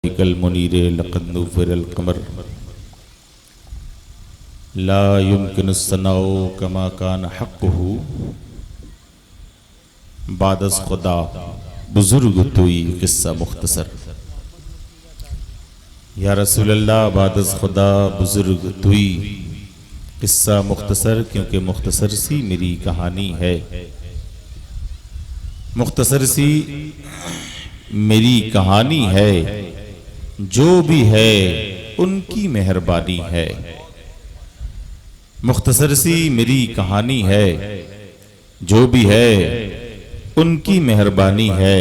रब्बिकल मुनीर लक़द नुव्विरल क़मर ला युमकिनुस सनाउ कमा कान हक़्क़ुहु बादस खुदा बुजुर्ग तुई किस्सा मुख्तसर। या रसूल अल्लाह बादस खुदा बुजुर्ग तुई किस्सा मुख्तसर, क्योंकि मुख्तसर सी मेरी कहानी है, मुख्तसर सी मेरी कहानी है, जो भी है उनकी मेहरबानी है। मुख्तसर सी मेरी कहानी है, जो भी है उनकी मेहरबानी है।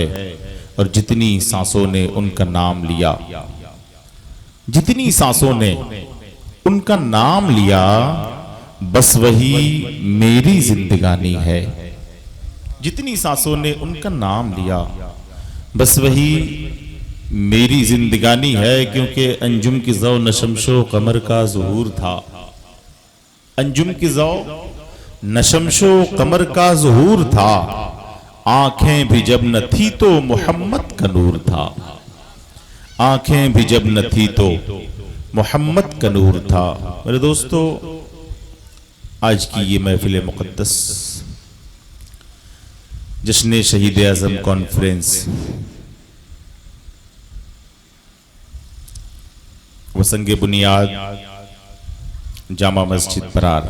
और जितनी सांसों ने उनका नाम लिया, जितनी सांसों ने उनका नाम लिया, बस वही मेरी जिंदगानी है। जितनी सांसों ने उनका नाम लिया, बस वही मेरी जिंदगानी है। क्योंकि अंजुम की ज़ौ नशमशो कमर का ज़ुहूर था, अंजुम की ज़ौ नशमशो कमर का ज़ुहूर था। आंखें भी जब न थी तो मोहम्मद का नूर था, आंखें भी जब न थी तो मोहम्मद का नूर था। मेरे दोस्तों, आज की ये महफिल मुक़द्दस जश्न शहीद आज़म कॉन्फ्रेंस वसंगे बुनियाद जामा मस्जिद परार,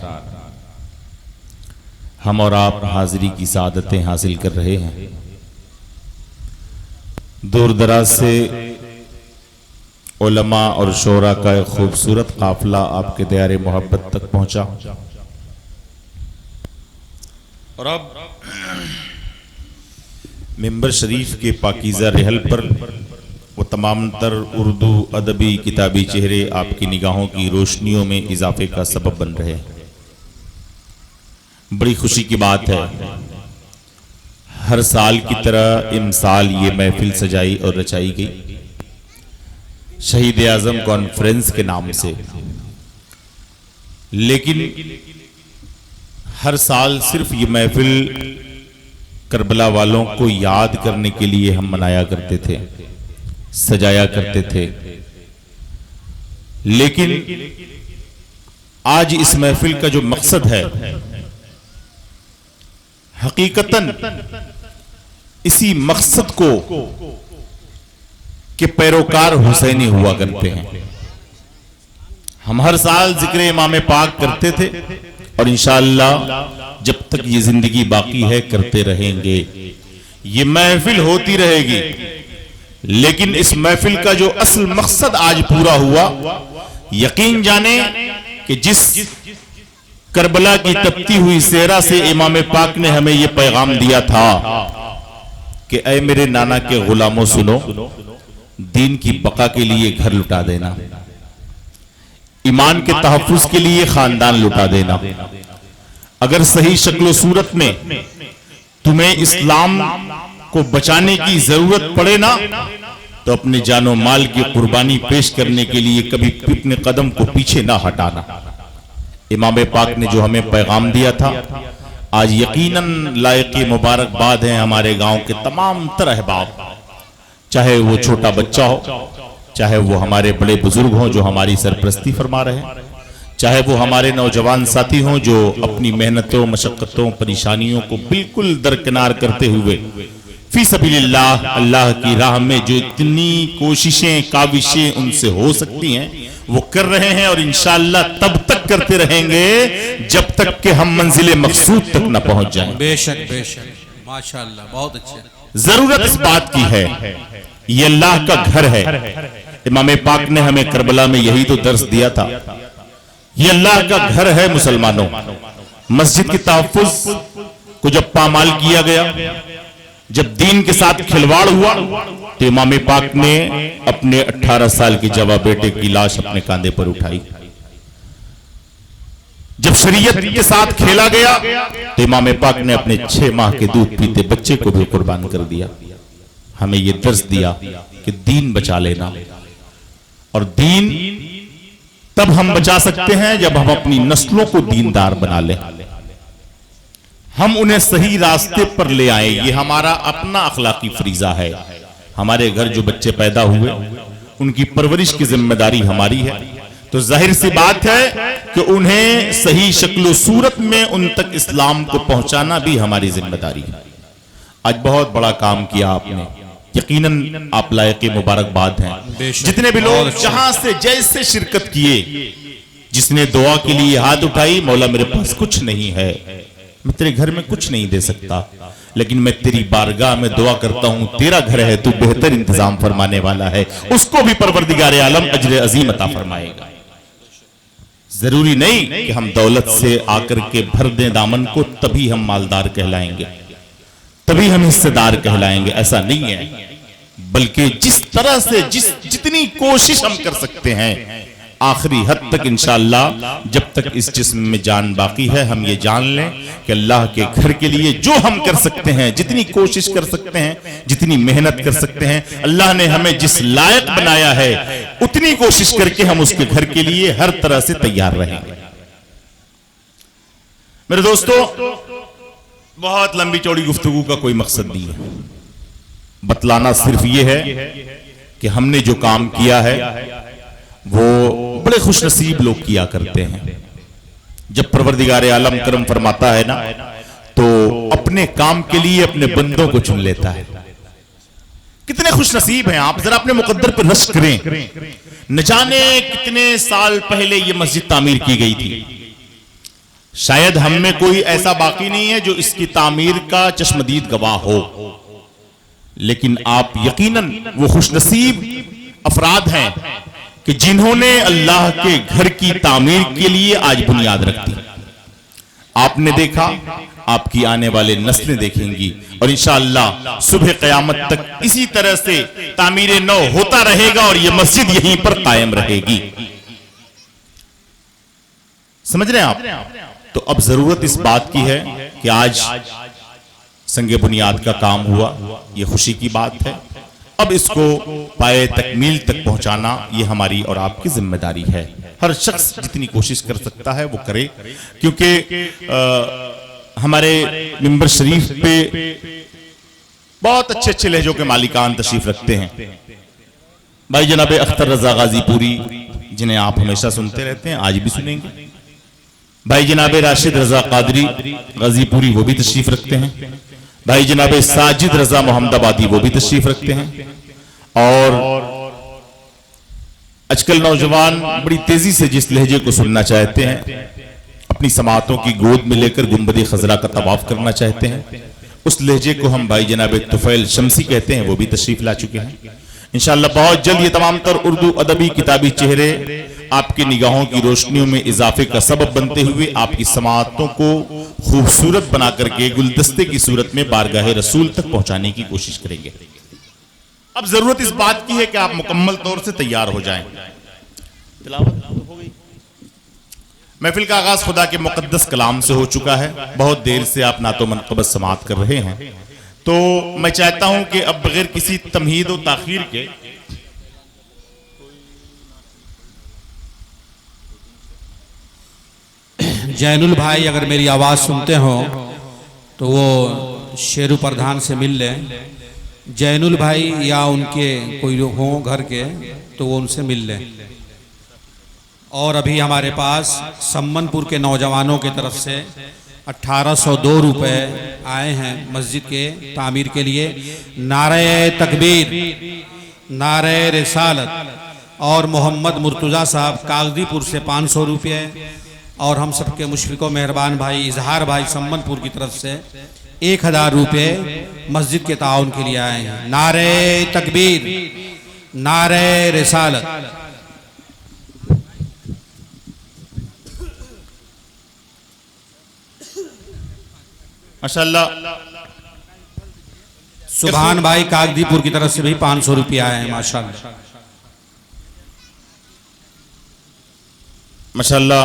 हम और आप हाजिरी की सादतें हासिल कर रहे हैं। दूर दराज से उलमा और शोरा का एक खूबसूरत काफिला आपके दायरे मोहब्बत तक पहुंचा, और अब मिंबर शरीफ के पाकीज़ा रहल पर वो तमाम तर उर्दू अदबी किताबी चेहरे आपकी निगाहों की रोशनियों में इजाफे का सबब बन रहे हैं। बड़ी खुशी की बात है, हर साल की तरह इमसाल ये महफिल सजाई और रचाई गई शहीद आज़म कॉन्फ्रेंस के नाम से। लेकिन हर साल सिर्फ ये महफिल करबला वालों को याद करने के लिए हम मनाया करते थे, सजाया करते थे। लेकिन आज इस महफिल का जो मकसद है, हकीकतन इसी मकसद को के पैरोकार हुसैनी हुआ करते हैं। हम हर साल जिक्र इमाम पाक करते थे और इंशाअल्लाह जब तक ये जिंदगी बाकी है करते रहेंगे। ये महफिल होती रहेगी, लेकिन इस महफिल का जो असल मकसद आज पूरा हुआ, यकीन जाने कि जिस करबला की तपती हुई सेहरा से इमाम पाक ने हमें यह पैगाम दिया था कि ऐ मेरे नाना के गुलामों सुनो, दीन की बका के लिए घर लुटा देना, ईमान के तहफ्फुज के लिए खानदान लुटा देना। अगर सही शक्ल सूरत में तुम्हें इस्लाम को बचाने की जरूरत पड़े ना, तो अपने जानो माल की कुर्बानी पेश करने के लिए कभी अपने कदम को पीछे ना हटाना। इमाम पाक ने जो हमें पैगाम दिया था, आज यकीनन लायक मुबारकबाद है हमारे गांव के तमाम तर अहबाब, चाहे वो छोटा बच्चा हो, चाहे वो हमारे बड़े बुजुर्ग हों जो हमारी सरपरस्ती फरमा रहे हैं, चाहे वो हमारे नौजवान साथी हों जो अपनी मेहनतों, मशक्कतों, परेशानियों को बिल्कुल दरकिनार करते हुए फी सबीलिल्लाह अल्लाह की राह में जो इतनी कोशिशें काविशें उनसे हो सकती हैं वो कर रहे हैं, और इंशाअल्लाह तब तक करते रहेंगे जब तक कि हम मंजिल मकसूद तक न पहुंच जाएं। बेशक बेशक, माशाअल्लाह, बहुत अच्छे। जरूरत इस बात की है, ये अल्लाह का घर है। इमाम पाक ने हमें करबला में यही तो दर्स दिया था, ये अल्लाह का घर है मुसलमानों। मस्जिद की तहफ्फुज को जब पामाल किया गया, जब दीन के साथ खिलवाड़ हुआ, तो इमाम पाक ने अपने 18 साल के जवा बेटे की लाश अपने कांधे पर उठाई। जब शरीयत के साथ खेला गया, तो इमाम पाक ने अपने 6 माह के दूध पीते बच्चे को भी कुर्बान कर दिया। हमें यह दर्स दिया कि दीन बचा लेना, और दीन तब हम बचा सकते हैं जब हम अपनी नस्लों को दीनदार बना लें, हम उन्हें सही रास्ते पर ले आए। ये हमारा अपना अखलाकी फरीजा है। हमारे घर जो बच्चे पैदा हुए उनकी परवरिश की जिम्मेदारी हमारी है। तो जाहिर सी बात है कि उन्हें सही शक्ल सूरत में उन तक इस्लाम को पहुंचाना भी हमारी जिम्मेदारी है। आज बहुत बड़ा काम किया आपने, यकीनन आप लायक मुबारकबाद हैं। जितने भी लोग जहां से जैसे शिरकत किए, जिसने दुआ के लिए हाथ उठाई, मौला मेरे पास कुछ नहीं है, मैं तेरे घर में कुछ नहीं दे सकता, लेकिन मैं तेरी बारगाह में दुआ करता हूं, तेरा घर है, तू बेहतर इंतजाम फरमाने वाला है, उसको भी परवरदिगार आलम अजर अजीम अता फरमाएगा। जरूरी नहीं कि हम दौलत से आकर के भर दें दामन को तभी हम मालदार कहलाएंगे, तभी हम हिस्सेदार कहलाएंगे, ऐसा नहीं है। बल्कि जिस तरह से जितनी कोशिश हम कर सकते हैं, आखिरी हद तक इंशाअल्लाह, जब तक इस जिस्म में जान बाकी है, हम ये जान लें कि अल्लाह के घर के लिए जो हम कर सकते हैं, जितनी कोशिश कर सकते हैं, जितनी मेहनत कर सकते हैं, अल्लाह ने हमें जिस लायक बनाया है उतनी कोशिश करके हम उसके घर के लिए हर तरह से तैयार रहेंगे। मेरे दोस्तों, बहुत लंबी चौड़ी गुफ्तगू का कोई मकसद नहीं है, बतलाना सिर्फ ये है कि हमने जो काम किया है वो बड़े खुशनसीब लोग किया करते हैं। जब परवरदिगार आलम करम फरमाता है ना, तो अपने काम के लिए अपने बंदों को चुन लेता है। कितने खुशनसीब हैं आप, जरा अपने मुकद्दर पर रश करें। न जाने कितने साल पहले ये मस्जिद तामीर की गई थी, शायद हम में कोई ऐसा बाकी नहीं है जो इसकी तामीर का चश्मदीद गवाह हो, लेकिन आप यकीनन वो खुशनसीब अफराद हैं कि जिन्होंने अल्लाह के घर की तामीर के लिए आज बुनियाद रख दी। आपने देखा, आपकी आने वाले नस्लें देखेंगी, और इंशाअल्लाह सुबह क़यामत तक इसी तरह से तामीर नौ होता रहेगा और यह मस्जिद यहीं पर कायम रहेगी। समझ रहे हैं आप? तो अब जरूरत इस बात की है कि आज संगे बुनियाद का काम हुआ, यह खुशी की बात है। अब इसको पाए तकमील तक पहुंचाना ये हमारी और आपकी जिम्मेदारी है। हर शख्स जितनी कोशिश कर सकता है वो करे, क्योंकि हमारे मिंबर शरीफ पे बहुत अच्छे अच्छे लहजों के मालिकान तशरीफ रखते हैं। भाई जनाब अख्तर रजा गाजीपुरी, जिन्हें आप हमेशा सुनते रहते हैं, आज भी सुनेंगे। भाई जनाब राशिद रजा कादरी गाजीपुरी, वो भी तशरीफ रखते हैं। भाई जनाब साजिद रजा मोहम्मदाबादी, वो भी तशरीफ रखते हैं। और आजकल नौजवान बड़ी तेजी से जिस लहजे को सुनना चाहते हैं, अपनी समातों की गोद में लेकर गुंबद खजरा का तवाफ करना चाहते हैं, उस लहजे को हम भाई जनाब तुफैल शमसी कहते हैं, वो भी तशरीफ ला चुके हैं। इंशाअल्लाह बहुत जल्द ये तमाम तर उर्दू अदबी किताबी चेहरे आपकी निगाहों की रोशनियों में इजाफे का सबब बनते हुए आपकी समातों को खूबसूरत बना करके गुलदस्ते की सूरत में बारगाह रसूल तक पहुंचाने की कोशिश करेंगे। अब जरूरत इस बात की है कि आप मुकम्मल तौर से तैयार हो जाएं। तिलावत हो गई। महफिल का आगाज खुदा के मुकद्दस कलाम से हो चुका है। बहुत देर से आप नातो मनक़बत समात कर रहे हैं, तो मैं चाहता हूं कि अब बगैर किसी तमहीद और ताखीर के जैनुल भाई अगर मेरी आवाज़ सुनते हो तो वो शेरू प्रधान से मिल लें। जैनुल भाई या उनके कोई लोग हों घर के तो वो उनसे मिल लें। और अभी हमारे पास सम्मनपुर के नौजवानों की तरफ से 1802 रुपए आए हैं मस्जिद के तामीर के लिए। नारे तकबीर, नारे रिसालत। और मोहम्मद मुर्तज़ा साहब कागदीपुर से 500 रुपये, और हम सबके मुशफ़िक़ो मेहरबान भाई इजहार भाई सम्मनपुर की तरफ से 1000 रुपये मस्जिद के ताउन के लिए आए हैं। नारे तकबीर, नारे रिसालत। माशाअल्लाह। सुभान भाई कागदीपुर की तरफ से भी 500 रुपये आए हैं। माशाअल्लाह माशाअल्लाह।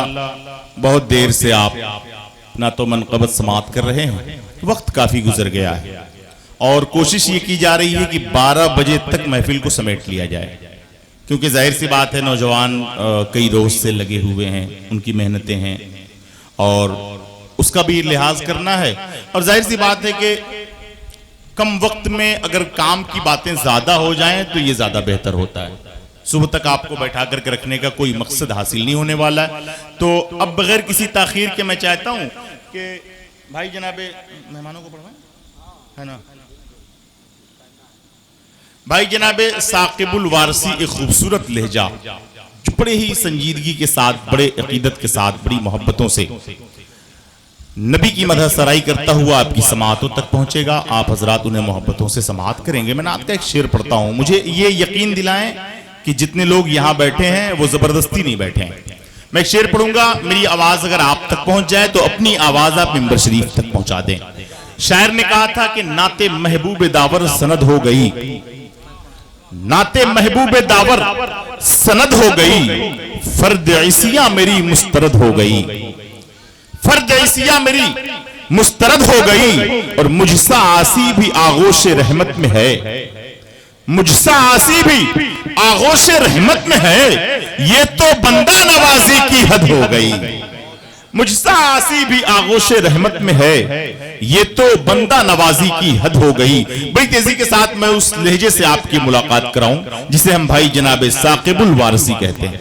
बहुत देर से आप ना तो मनक़बत समात कर रहे हैं, वक्त काफी गुजर गया है और कोशिश ये की जा रही है कि 12 बजे तक महफिल को समेट लिया जाए, क्योंकि जाहिर सी बात है नौजवान कई रोज से लगे हुए हैं, उनकी मेहनतें हैं और उसका भी लिहाज करना है। और जाहिर सी बात है कि कम वक्त में अगर काम की बातें ज्यादा हो जाएं तो ये ज्यादा बेहतर होता है। सुबह तक आपको बैठा करके रखने का कोई मकसद हासिल नहीं होने वाला है। तो अब बगैर किसी ताखीर के मैं चाहता हूं कि भाई जनाबे मेहमानों को पढ़वाएं, है ना भाई जनाबे साकिबुल वारसी एक खूबसूरत लहजा जो बड़े ही संजीदगी के साथ, बड़े अकीदत के साथ, बड़ी मोहब्बतों से नबी की मदह सराई करता हुआ आपकी समातों तक पहुंचेगा। आप हजरात उन्हें मोहब्बतों से समात करेंगे। मैं नात का एक शेर पढ़ता हूं, मुझे ये यकीन दिलाएं कि जितने लोग यहां बैठे हैं वो जबरदस्ती नहीं बैठे हैं। मैं एक शेर पढ़ूंगा, मेरी आवाज अगर आप तक पहुंच जाए तो अपनी आवाज आप मिंबर शरीफ तक पहुंचा दें। शायर ने कहा था कि नाते महबूब दावर सनद हो गई, नाते महबूब दावर सनद हो गई, फर्द ऐसिया मेरी मुस्तरद हो गई, फर्द ऐसिया मेरी मुस्तरद हो गई, और मुझसा आसी भी आगोश रहमत में है, मुझसा आसी भी आगोश रहमत में है, ये तो बंदा नवाजी की हद हो गई, मुझसा आसी भी आगोश रहमत में है, ये तो बंदा नवाजी की हद हो गई। बड़ी तेजी के साथ मैं उस लहजे से आपकी मुलाकात कराऊं जिसे हम भाई जनाब साकिबुल वारसी कहते हैं।